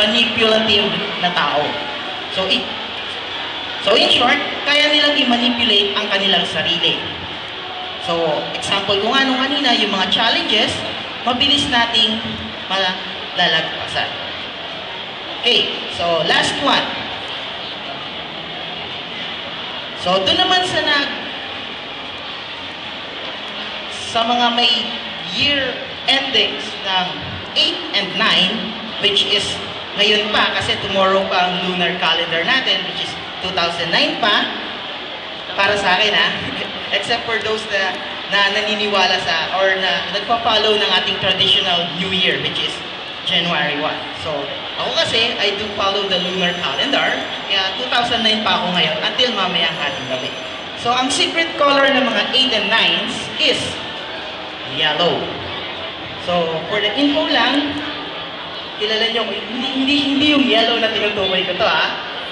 manipulative na tao. So in short, kaya nilang i-manipulate ang kanilang sarili. So, example ko nga nung kanina, yung mga challenges, mabilis nating malalagpasan. Okay, so last one. So, doon naman sa mga may year endings ng 8 and 9, which is ngayon pa, kasi tomorrow pa ang lunar calendar natin, which is 2009 pa, para sa akin except for those na naniniwala sa, or na nagpa-follow ng ating traditional New Year, which is January 1. So, ako kasi, I do follow the lunar calendar, kaya 2009 pa ako ngayon, until mamayang ating gabi. So, ang secret color ng mga 8 and 9s is yellow. So, for the info lang, kilala nyo, hindi yung yellow na tinutukoy ko to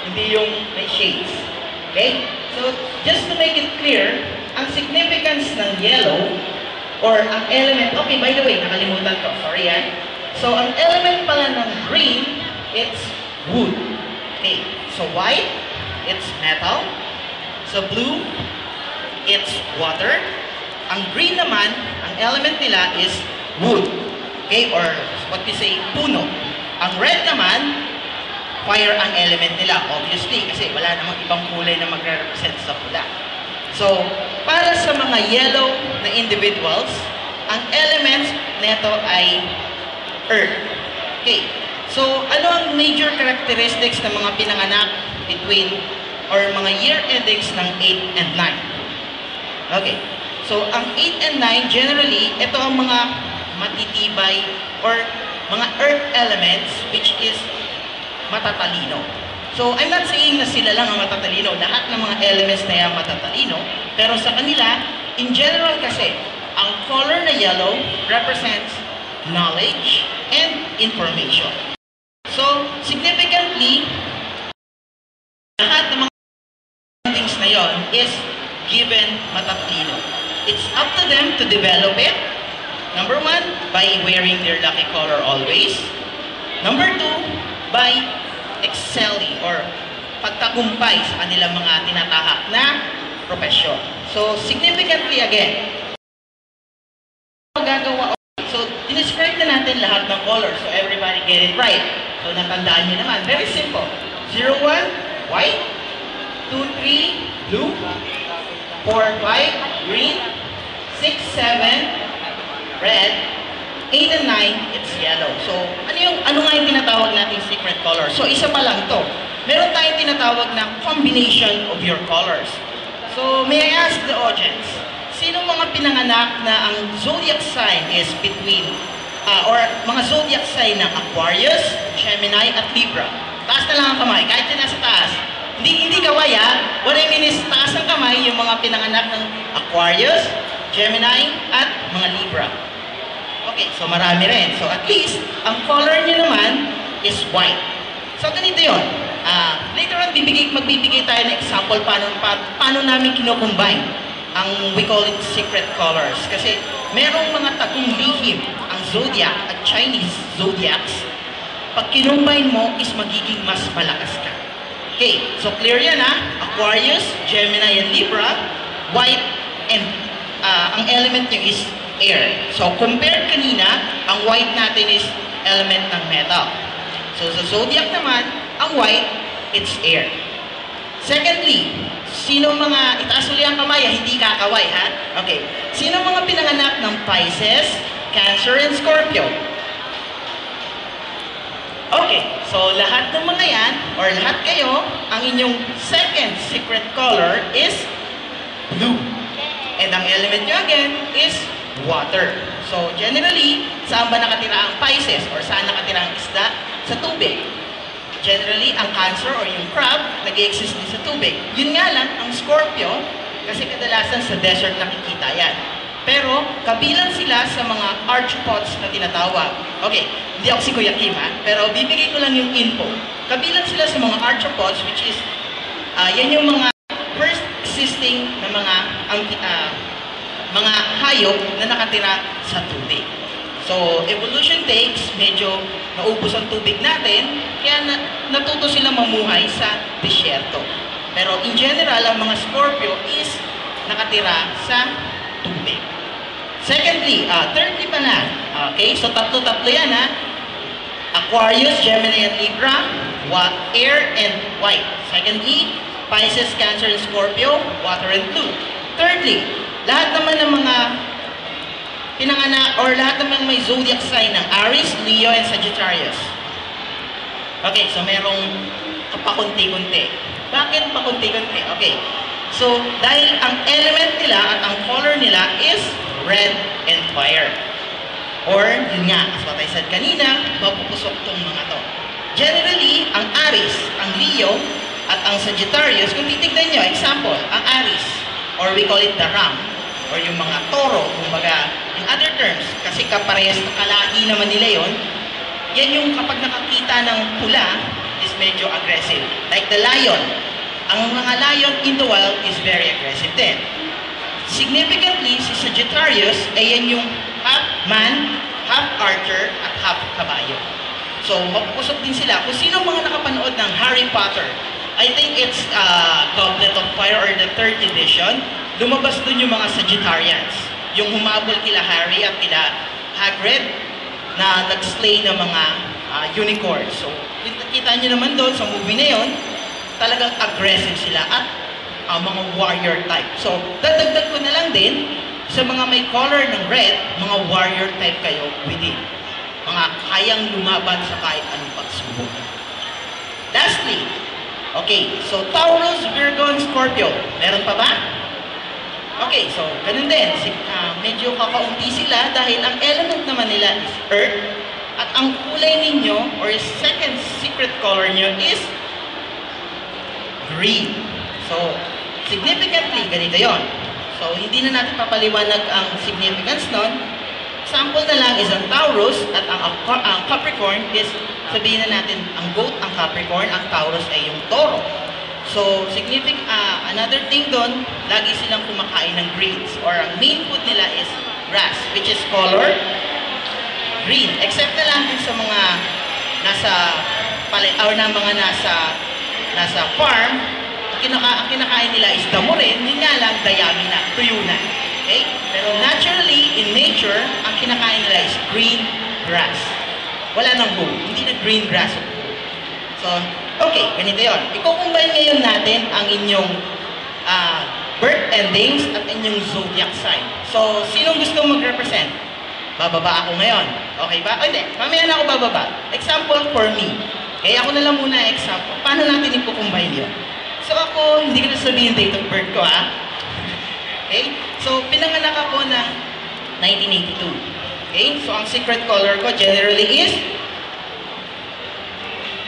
hindi yung may shades. Okay? So, just to make it clear, ang significance ng yellow, or ang element, okay, by the way, nakalimutan ko, sorry So, ang element pala ng green, it's wood. Okay, so white, it's metal. So, blue, it's water. Ang green naman, ang element nila is wood. Okay, or what we say, puno. Ang red naman, fire ang element nila, obviously, kasi wala namang ibang kulay na magre-represent sa pula. So, para sa mga yellow na individuals, ang elements neto ay earth. Okay, so ano ang major characteristics ng mga pinanganak between, or mga year endings ng 8 and 9? Okay, so ang 8 and 9, generally, ito ang mga matitibay, or mga earth elements, which is matatalino. So, I'm not saying na sila lang ang matatalino. Lahat ng mga elements na yan matatalino. Pero sa kanila, in general kasi, ang color na yellow represents knowledge and information. So, significantly, lahat ng mga things na yon is given matatalino. It's up to them to develop it. Number 1, by wearing their lucky color always. Number 2, by excelling or pagtagumpay sa kanilang mga tinatahak na profesyon. So, significantly again, magagawa. So, dinescribe na natin lahat ng colors. So, everybody get it right. So, natandaan nyo naman. Very simple. 0, 1, white. 2, 3, blue. 4, 5, green. 6, 7, red. 8 and 9, it's yellow. So, ano nga yung tinatawag nating secret color? So, isa pa lang to. Meron tayong tinatawag na combination of your colors. So, may I ask the audience, sino mga pinanganak na ang zodiac sign is between, or mga zodiac sign ng Aquarius, Gemini, at Libra? Taas na lang ang kamay, kahit yun nasa taas. Hindi kaway What I mean is, taas ng kamay yung mga pinanganak ng Aquarius, Gemini, at mga Libra. Okay, so marami rin. So at least, ang color nyo naman is white. So ganito yun. Later on, magbibigay tayo ng example paano namin kinocombine ang we call it secret colors. Kasi merong mga tagong lihim ang zodiac at Chinese zodiacs. Pag kinombine mo is magiging mas malakas ka. Okay, so clear yan Aquarius, Gemini, and Libra, white, and ang element nyo is air. So, compared kanina, ang white natin is element ng metal. So, sa zodiac naman, ang white, it's air. Secondly, sino mga, itaas uli ang kamay, hindi kakaway, Okay. Sino mga pinanganak ng Pisces, Cancer, and Scorpio? Okay. So, lahat ng mga yan, or lahat kayo, ang inyong second secret color is blue. And ang element nyo again is water. So, generally, saan ba nakatira ang Pisces or saan nakatira ang isda? Sa tubig. Generally, ang Cancer or yung crab, nag-i-exist din sa tubig. Yun nga lang, ang Scorpio, kasi kadalasan sa desert nakikita yan. Pero, kabilang sila sa mga arthropods na tinatawag. Okay, hindi ako si Kuya Kim pero bibigay ko lang yung info. Kabilang sila sa mga arthropods, which is, yan yung mga first existing na mga hayop na nakatira sa tubig. So, So, evolution takes, medyo naubos ang tubig natin, kaya natuto silang mamuhay sa disyerto. Pero in general, ang mga Scorpio is nakatira sa tubig. Secondly, thirdly pala, okay, so tatlo-tatlo yan ha. Aquarius, Gemini, and Libra, air and white. Secondly, Pisces, Cancer, and Scorpio, water and blue. Thirdly, lahat naman ng mga pinanganak or lahat naman may zodiac sign ng Aries, Leo, and Sagittarius. Okay, so merong pakunti-kunti. Bakit pakunti-kunti? Okay, so dahil ang element nila at ang color nila is red and fire. Or, yun nga, as what I said kanina, mapupusok tong mga to. Generally, ang Aries, ang Leo, at ang Sagittarius, kung titignan nyo, example, ang Aries, or we call it the ram, or yung mga toro, kumbaga, in other terms, kasi kaparehas na kalahi naman nila yon, yan yung kapag nakakita ng pula, is medyo aggressive. Like the lion. Ang mga lion in the wild is very aggressive din. Significantly, si Sagittarius ay yan yung half man, half archer, at half kabayo. So, mapupusok din sila. Kung sino mga nakapanood ng Harry Potter, I think it's Goblet of Fire or the 3rd edition, lumabas dun yung mga Sagittarians. Yung humabol kila Harry at kila Hagrid na nag-slay ng mga unicorns. So, kita nyo naman doon sa movie na yun, talagang aggressive sila at mga warrior type. So, dadagdag ko na lang din, sa mga may color ng red, mga warrior type kayo within. Mga kayang lumaban sa kahit anong pagsubok. Lastly, okay, so Taurus, Virgo, and Scorpio. Meron pa ba? Okay, so ganun din. Medyo kakaunti sila dahil ang element naman nila is earth at ang kulay ninyo or second secret color nyo is green. So, significantly, ganito yon. So, hindi na natin papaliwanag ang significance nun. Example na lang is ang Taurus at ang Capricorn is, sabihin na natin, ang goat, ang Capricorn, ang Taurus ay yung toro. So, another thing doon, lagi silang kumakain ng greens or ang main food nila is grass, which is color green. Except na lang din sa mga nasa farm, ang kinakain nila is damo rin, yun nga lang, dayami na, tuyo na. Okay? Pero naturally, in nature, ang kinakain nila is green grass. Wala nang bull, hindi na green grass. So, okay, ganito yun. I-combine ngayon natin ang inyong birth endings at inyong zodiac sign. So, sinong gusto mag-represent? Bababa ako ngayon. Okay ba? O hindi, mamaya na ako bababa. Example for me. Okay, ako na lang muna example. Paano natin i-combine yun? So ako, hindi ko na sabihin date of birth ko ha. Okay? So, pinanganak ako ng 1982. Okay? So, ang secret color ko generally is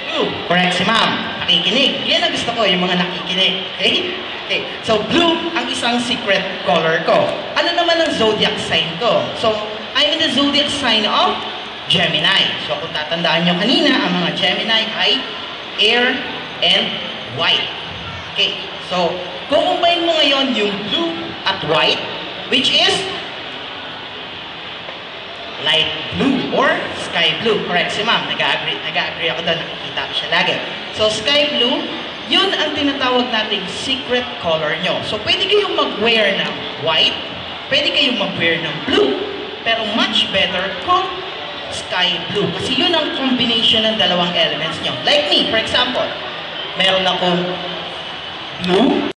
blue. Correct si ma'am. Nakikinig. Yan ang gusto ko, yung mga nakikinig. Okay? Okay. So, blue ang isang secret color ko. Ano naman ang zodiac sign ko? So, I'm in the zodiac sign of Gemini. So, kung tatandaan nyo kanina, ang mga Gemini ay air and white. Okay. So, kukumbine mo ngayon yung blue at white, which is light blue or sky blue. Correct si ma'am. Nag-agree ako doon. Nakikita ko siya lagi. So, sky blue, yun ang tinatawag nating secret color nyo. So, pwede kayong mag-wear ng white, pwede kayong mag-wear ng blue, pero much better kung sky blue. Kasi yun ang combination ng dalawang elements nyo. Like me, for example, meron akong blue,